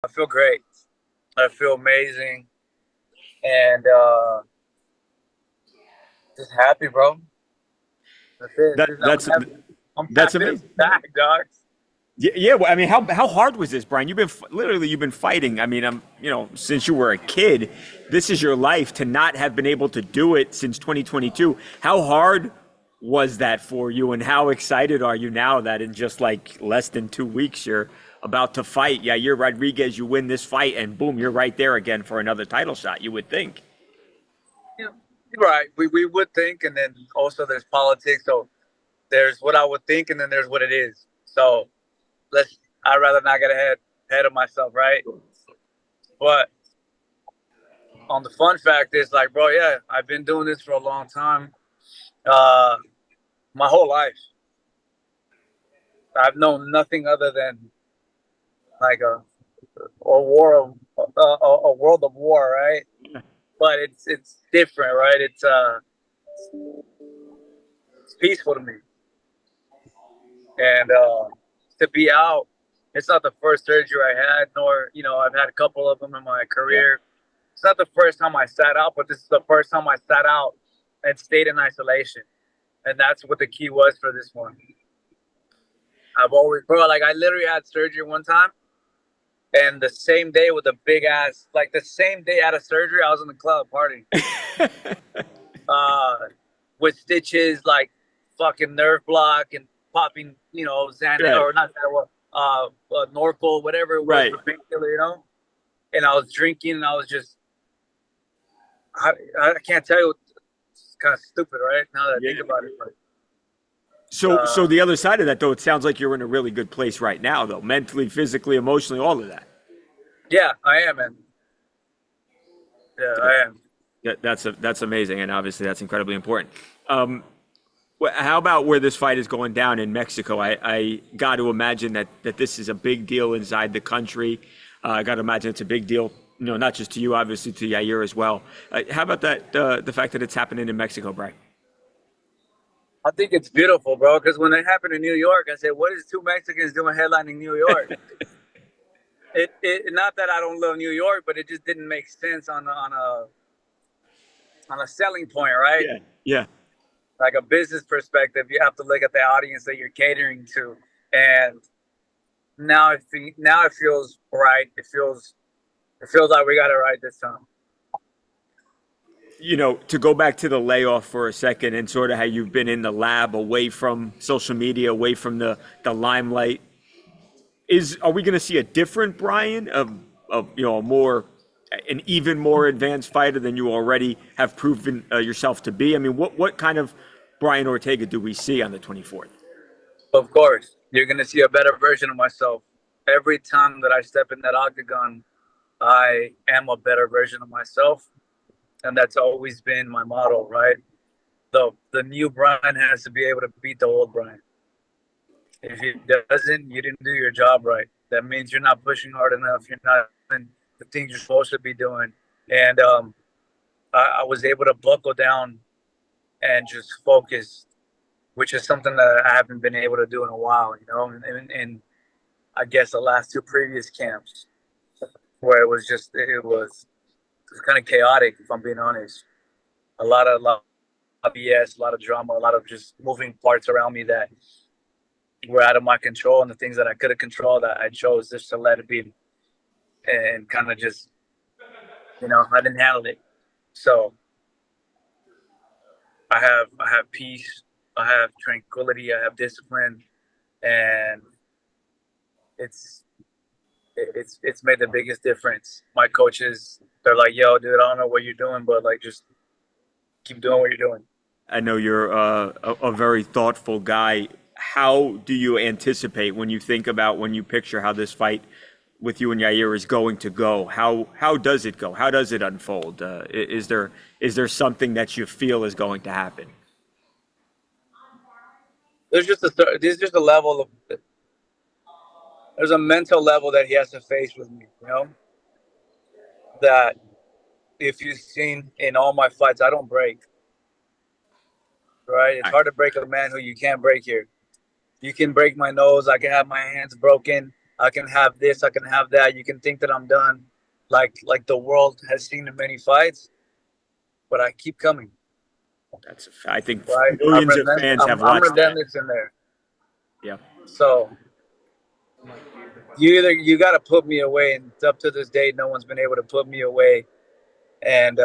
I feel great. I feel amazing, and just happy, bro. That's it. That that's I'm that's happy to be amazing. back, dog. Yeah, yeah. Well, I mean, how hard was this, Brian? Literally you've been fighting. I mean, since you were a kid, this is your life. To not have been able to do it since 2022, how hard was that for you, and how excited are you now that in just like less than 2 weeks you're about to fight Yair Rodriguez? You win this fight, and boom, you're right there again for another title shot. You would think. Yeah, right. We would think, and then also there's politics. So there's what I would think, and then there's what it is. So let's. I'd rather not get ahead of myself, right? But on the fun fact is like, bro, yeah, I've been doing this for a long time. Uh, my whole life, I've known nothing other than like a war of a world of war, right? But it's different, right? It's peaceful to me, and to be out, it's not the first surgery I had, nor I've had a couple of them in my Yeah. career. It's not the first time I sat out, but this is the first time I sat out and stayed in isolation, and that's what the key was for this one. I've always, bro, like I literally had surgery one time, and the same day with a big ass, like the same day out of surgery, I was in the club partying. uh, with stitches, like fucking nerve block and popping, Xanax Right. or not Xanax, Norco, whatever it was Right. for painkiller. And I was drinking, and I was just, I, I can't tell you, it's kind of stupid, right? Now that I think Yeah. about it, but So the other side of that, though, it sounds like you're in a really good place right now, though, mentally, physically, emotionally, all of that. yeah, I am, man. Yeah, I am. That's amazing, and obviously that's incredibly important. Um, how about where this fight is going down in Mexico? I got to imagine that this is a big deal inside the country. I got to imagine it's a big deal, not just to you, obviously to Yair as well. How about that? The fact that it's happening in Mexico, Brian? I think it's beautiful, bro. Because when it happened in New York, I said, "What is two Mexicans doing headlining New York?" It not that I don't love New York, but it just didn't make sense on a selling point, right? Yeah, yeah. Like a business perspective, you have to look at the audience that you're catering to, and now it feels right. It feels like we got it right this time. To go back to the layoff for a second and sort of how you've been in the lab away from social media, away from the limelight. Are we going to see a different Brian of a more an even more advanced fighter than you already have proven yourself to be? I mean, what kind of Brian Ortega do we see on the 24th? Of course, you're gonna see a better version of myself every time that I step in that octagon. I am a better version of myself, and that's always been my motto, right? The new Brian has to be able to beat the old Brian. If he doesn't, you didn't do your job right. That means you're not pushing hard enough. You're not doing the things you're supposed to be doing. And I was able to buckle down and just focus, which is something that I haven't been able to do in a while. And I guess the last two previous camps where it was kind of chaotic, if I'm being honest. A lot of BS, a lot of drama, a lot of just moving parts around me that were out of my control, and the things that I could have controlled, I chose just to let it be, and kind of just, I didn't handle it. So I have peace, I have tranquility, I have discipline, and it's it's made the biggest difference. My coaches, they're like, "Yo, dude, I don't know what you're doing, but like, just keep doing what you're doing." I know you're a very thoughtful guy. How do you anticipate when you think about when you picture how this fight with you and Yair is going to go? How does it go? How does it unfold? Is there something that you feel is going to happen? There's just a level of there's a mental level that he has to face with me. That if you've seen in all my fights, I don't break. Right? It's hard to break a man who you can't break here. You can break my nose. I can have my hands broken. I can have this, I can have that. You can think that I'm done, like the world has seen in many fights, but I keep coming. I think Right? millions of fans have I'm watched that. relentless in there. Yeah. So you got to put me away, and up to this day, no one's been able to put me away. And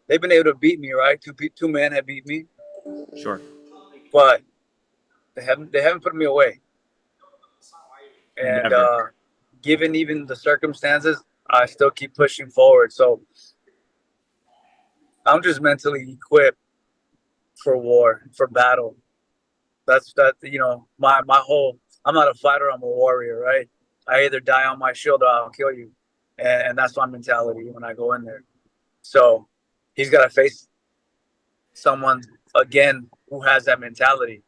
they've been able to beat me, right? Two men have beat me, Sure. but they haven't put me away. And Never. given even the circumstances, I still keep pushing forward. So I'm just mentally equipped for war, for battle. That's my whole. I'm not a fighter. I'm a warrior, right? I either die on my shield or I'll kill you, and that's my mentality when I go in there. So he's got to face someone again who has that mentality.